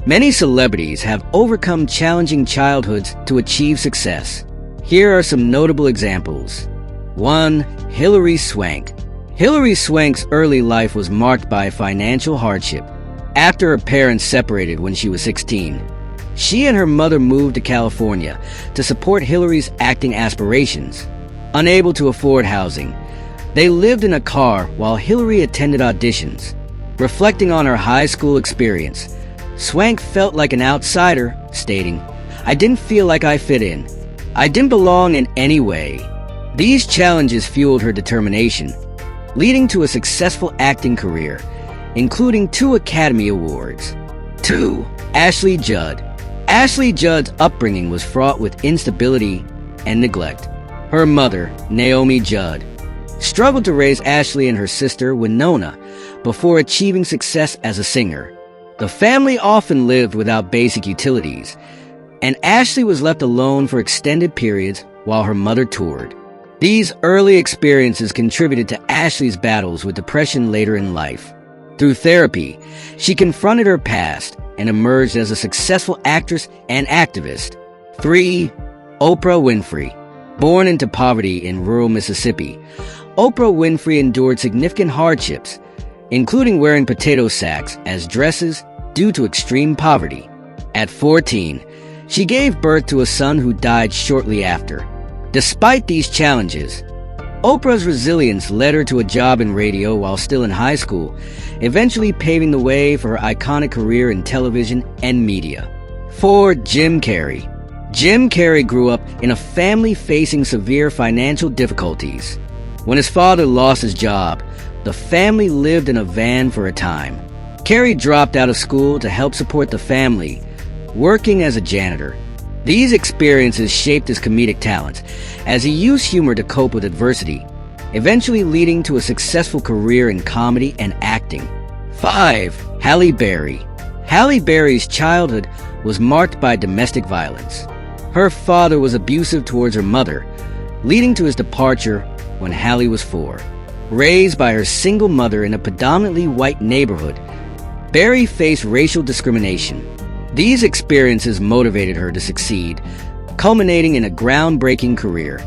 Many celebrities have overcome challenging childhoods to achieve success. Here are some notable examples. 1. Hilary Swank. Hilary Swank's early life was marked by financial hardship. After her parents separated when she was 16, she and her mother moved to California to support Hilary's acting aspirations. Unable to afford housing, they lived in a car while Hilary attended auditions. Reflecting on her high school experience, Swank felt like an outsider, stating, "I didn't feel like I fit in. I didn't belong in any way." These challenges fueled her determination, leading to a successful acting career, including 2 Academy Awards. 2. Ashley Judd. Ashley Judd's upbringing was fraught with instability and neglect. Her mother, Naomi Judd, struggled to raise Ashley and her sister, Winona, before achieving success as a singer. The family often lived without basic utilities, and Ashley was left alone for extended periods while her mother toured. These early experiences contributed to Ashley's battles with depression later in life. Through therapy, she confronted her past and emerged as a successful actress and activist. 3. Oprah Winfrey. Born into poverty in rural Mississippi, Oprah Winfrey endured significant hardships, including wearing potato sacks as dresses due to extreme poverty. At 14, she gave birth to a son who died shortly after. Despite these challenges, Oprah's resilience led her to a job in radio while still in high school, eventually paving the way for her iconic career in television and media. 4. Jim Carrey. Jim Carrey grew up in a family facing severe financial difficulties. When his father lost his job, the family lived in a van for a time. Carrey dropped out of school to help support the family, working as a janitor. These experiences shaped his comedic talents as he used humor to cope with adversity, eventually leading to a successful career in comedy and acting. 5. Halle Berry. Halle Berry's childhood was marked by domestic violence. Her father was abusive towards her mother, leading to his departure when Halle was 4. Raised by her single mother in a predominantly white neighborhood, Berry faced racial discrimination. These experiences motivated her to succeed, culminating in a groundbreaking career,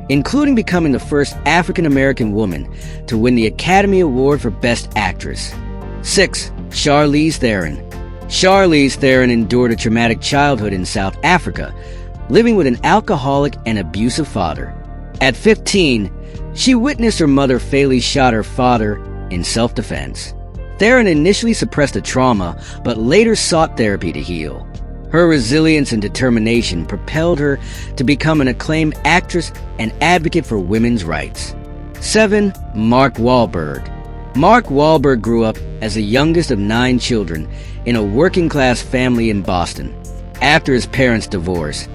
including becoming the first African-American woman to win the Academy Award for Best Actress. 6. Charlize Theron. Charlize Theron endured a traumatic childhood in South Africa, living with an alcoholic and abusive father. At 15, she witnessed her mother fatally shot her father in self-defense. Theron initially suppressed the trauma, but later sought therapy to heal. Her resilience and determination propelled her to become an acclaimed actress and advocate for women's rights. 7. Mark Wahlberg. Mark Wahlberg grew up as the youngest of 9 children in a working-class family in Boston. After his parents' divorce,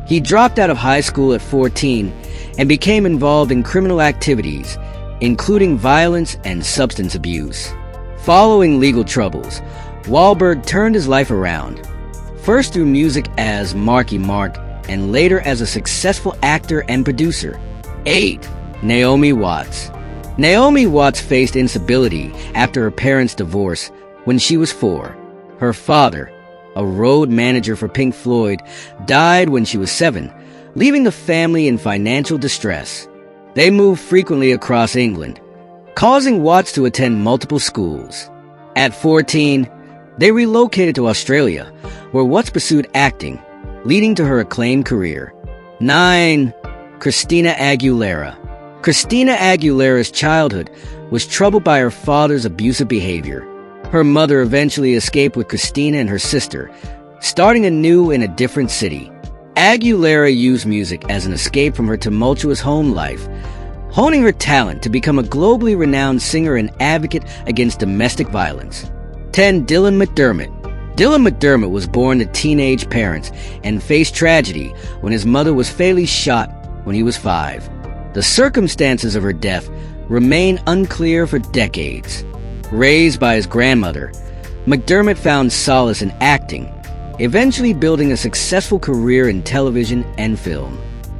he dropped out of high school at 14 and became involved in criminal activities, including violence and substance abuse. Following legal troubles, Wahlberg turned his life around, first through music as Marky Mark and later as a successful actor and producer. 8. Naomi Watts. Naomi Watts faced instability after her parents' divorce when she was 4. Her father, a road manager for Pink Floyd, died when she was 7, leaving the family in financial distress. They moved frequently across England, causing Watts to attend multiple schools. At 14, they relocated to Australia, where Watts pursued acting, leading to her acclaimed career. 9. Christina Aguilera. Christina Aguilera's childhood was troubled by her father's abusive behavior. Her mother eventually escaped with Christina and her sister, starting anew in a different city. Aguilera used music as an escape from her tumultuous home life, honing her talent to become a globally renowned singer and advocate against domestic violence. 10. Dylan McDermott. Dylan McDermott was born to teenage parents and faced tragedy when his mother was fatally shot when he was 5. The circumstances of her death remain unclear for decades. Raised by his grandmother, McDermott found solace in acting, eventually building a successful career in television and film.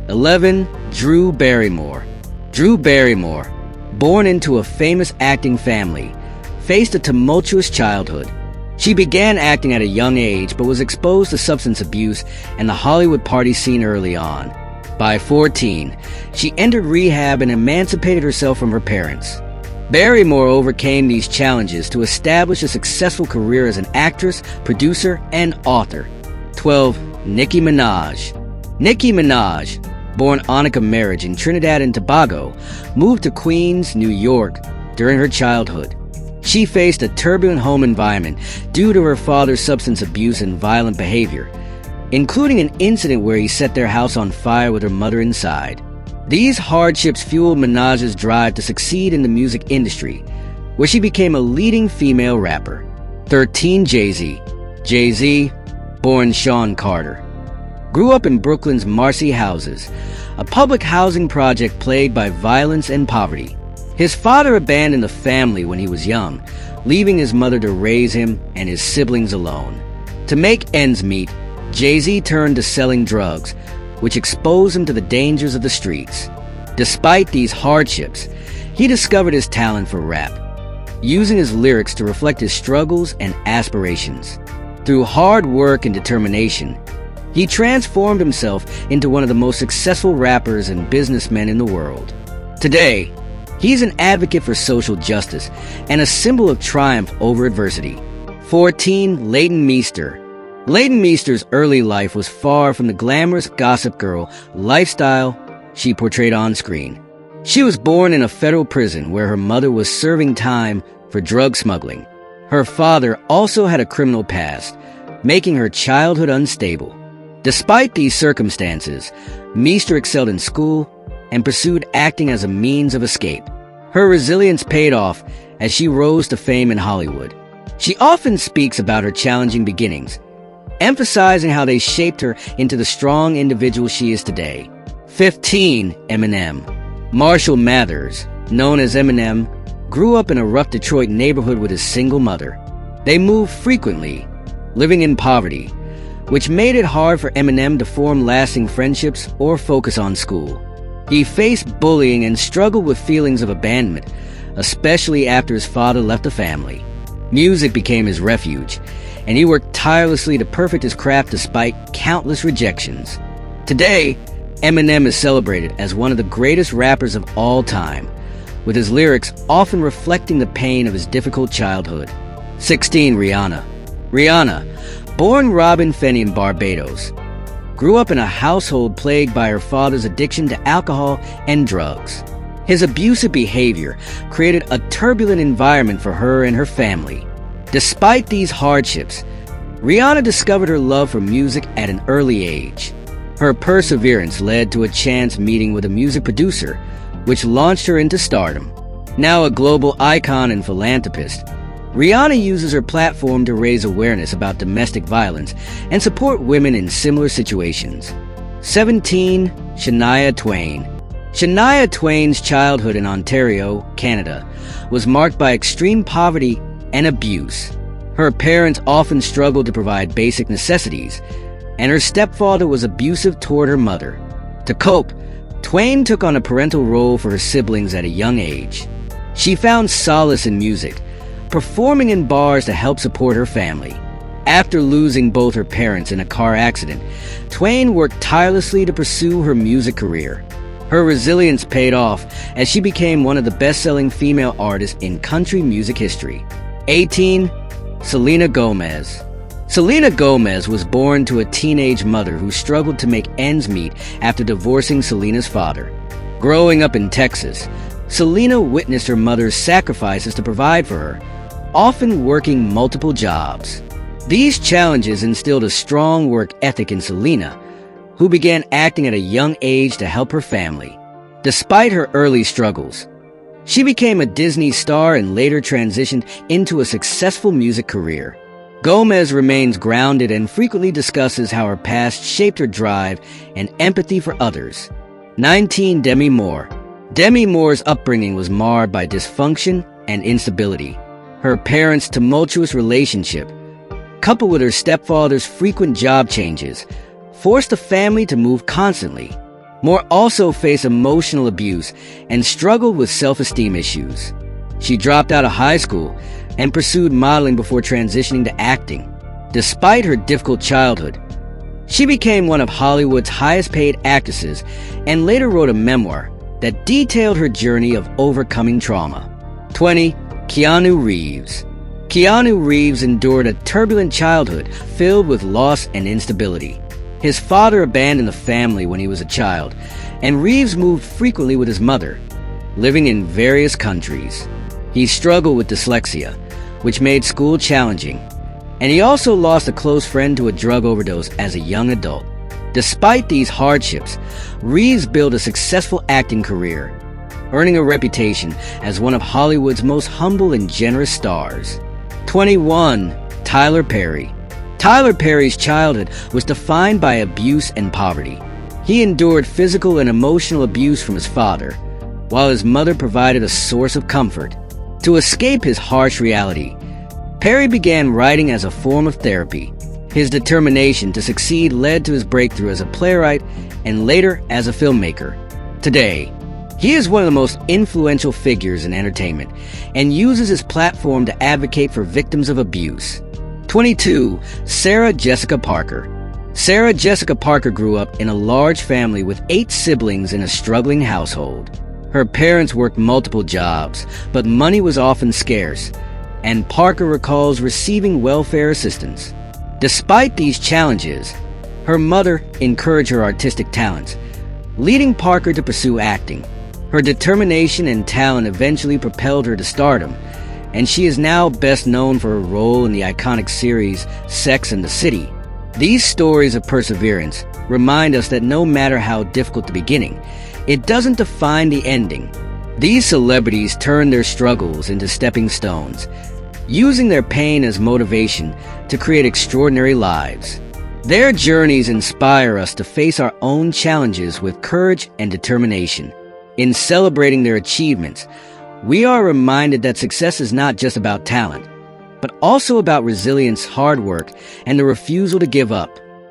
11. Drew Barrymore. Drew Barrymore, born into a famous acting family, faced a tumultuous childhood. She began acting at a young age but was exposed to substance abuse and the Hollywood party scene early on. By 14, she entered rehab and emancipated herself from her parents. Barrymore overcame these challenges to establish a successful career as an actress, producer, and author. 12. Nicki Minaj. Nicki Minaj, born Annika Marriage in Trinidad and Tobago, moved to Queens, New York during her childhood. She faced a turbulent home environment due to her father's substance abuse and violent behavior, including an incident where he set their house on fire with her mother inside. These hardships fueled Minaj's drive to succeed in the music industry, where she became a leading female rapper. 13. JayZ. JayZ, born Sean Carter, grew up in Brooklyn's Marcy Houses, a public housing project plagued by violence and poverty. His father abandoned the family when he was young, leaving his mother to raise him and his siblings alone. To make ends meet, JayZ turned to selling drugs, which exposed him to the dangers of the streets. Despite these hardships, he discovered his talent for rap, using his lyrics to reflect his struggles and aspirations. Through hard work and determination, he transformed himself into one of the most successful rappers and businessmen in the world. Today, he's an advocate for social justice and a symbol of triumph over adversity. 14. Leighton Meester. Leighton Meester's early life was far from the glamorous gossip girl lifestyle she portrayed on screen. She was born in a federal prison where her mother was serving time for drug smuggling. Her father also had a criminal past, making her childhood unstable. Despite these circumstances, Meester excelled in school and pursued acting as a means of escape. Her resilience paid off as she rose to fame in Hollywood. She often speaks about her challenging beginnings, emphasizing how they shaped her into the strong individual she is today. 15. Eminem. Marshall Mathers, known as Eminem, grew up in a rough Detroit neighborhood with his single mother. They moved frequently, living in poverty, which made it hard for Eminem to form lasting friendships or focus on school. He faced bullying and struggled with feelings of abandonment, especially after his father left the family. Music became his refuge, and he worked tirelessly to perfect his craft despite countless rejections. Today, Eminem is celebrated as one of the greatest rappers of all time, with his lyrics often reflecting the pain of his difficult childhood. 16. Rihanna. Rihanna, born Robin Finney in Barbados, grew up in a household plagued by her father's addiction to alcohol and drugs. His abusive behavior created a turbulent environment for her and her family. Despite these hardships, Rihanna discovered her love for music at an early age. Her perseverance led to a chance meeting with a music producer, which launched her into stardom. Now a global icon and philanthropist, Rihanna uses her platform to raise awareness about domestic violence and support women in similar situations. 17. Shania Twain. Shania Twain's childhood in Ontario, Canada, was marked by extreme poverty and abuse. Her parents often struggled to provide basic necessities, and her stepfather was abusive toward her mother. To cope, Twain took on a parental role for her siblings at a young age. She found solace in music, performing in bars to help support her family. After losing both her parents in a car accident, Twain worked tirelessly to pursue her music career. Her resilience paid off as she became one of the best-selling female artists in country music history. 18. Selena Gomez. Selena Gomez was born to a teenage mother who struggled to make ends meet after divorcing Selena's father. Growing up in Texas, Selena witnessed her mother's sacrifices to provide for her, often working multiple jobs. These challenges instilled a strong work ethic in Selena, who began acting at a young age to help her family. Despite her early struggles, she became a Disney star and later transitioned into a successful music career. Gomez remains grounded and frequently discusses how her past shaped her drive and empathy for others. 19. Demi Moore. Demi Moore's upbringing was marred by dysfunction and instability. Her parents' tumultuous relationship, coupled with her stepfather's frequent job changes, forced the family to move constantly. Moore also faced emotional abuse and struggled with self-esteem issues. She dropped out of high school, and pursued modeling before transitioning to acting. Despite her difficult childhood, she became one of Hollywood's highest-paid actresses and later wrote a memoir that detailed her journey of overcoming trauma. 20. Keanu Reeves. Keanu Reeves endured a turbulent childhood filled with loss and instability. His father abandoned the family when he was a child, and Reeves moved frequently with his mother, living in various countries. He struggled with dyslexia, which made school challenging, and he also lost a close friend to a drug overdose as a young adult. Despite these hardships, Reeves built a successful acting career, earning a reputation as one of Hollywood's most humble and generous stars. 21. Tyler Perry. Tyler Perry's childhood was defined by abuse and poverty. He endured physical and emotional abuse from his father, while his mother provided a source of comfort. To escape his harsh reality, Perry began writing as a form of therapy. His determination to succeed led to his breakthrough as a playwright and later as a filmmaker. Today, he is one of the most influential figures in entertainment and uses his platform to advocate for victims of abuse. 22. Sarah Jessica Parker. Sarah Jessica Parker grew up in a large family with 8 siblings in a struggling household. Her parents worked multiple jobs, but money was often scarce, and Parker recalls receiving welfare assistance. Despite these challenges, her mother encouraged her artistic talents, leading Parker to pursue acting. Her determination and talent eventually propelled her to stardom, and she is now best known for her role in the iconic series Sex and the City. These stories of perseverance remind us that no matter how difficult the beginning, it doesn't define the ending. These celebrities turn their struggles into stepping stones, using their pain as motivation to create extraordinary lives. Their journeys inspire us to face our own challenges with courage and determination. In celebrating their achievements, we are reminded that success is not just about talent, but also about resilience, hard work, and the refusal to give up.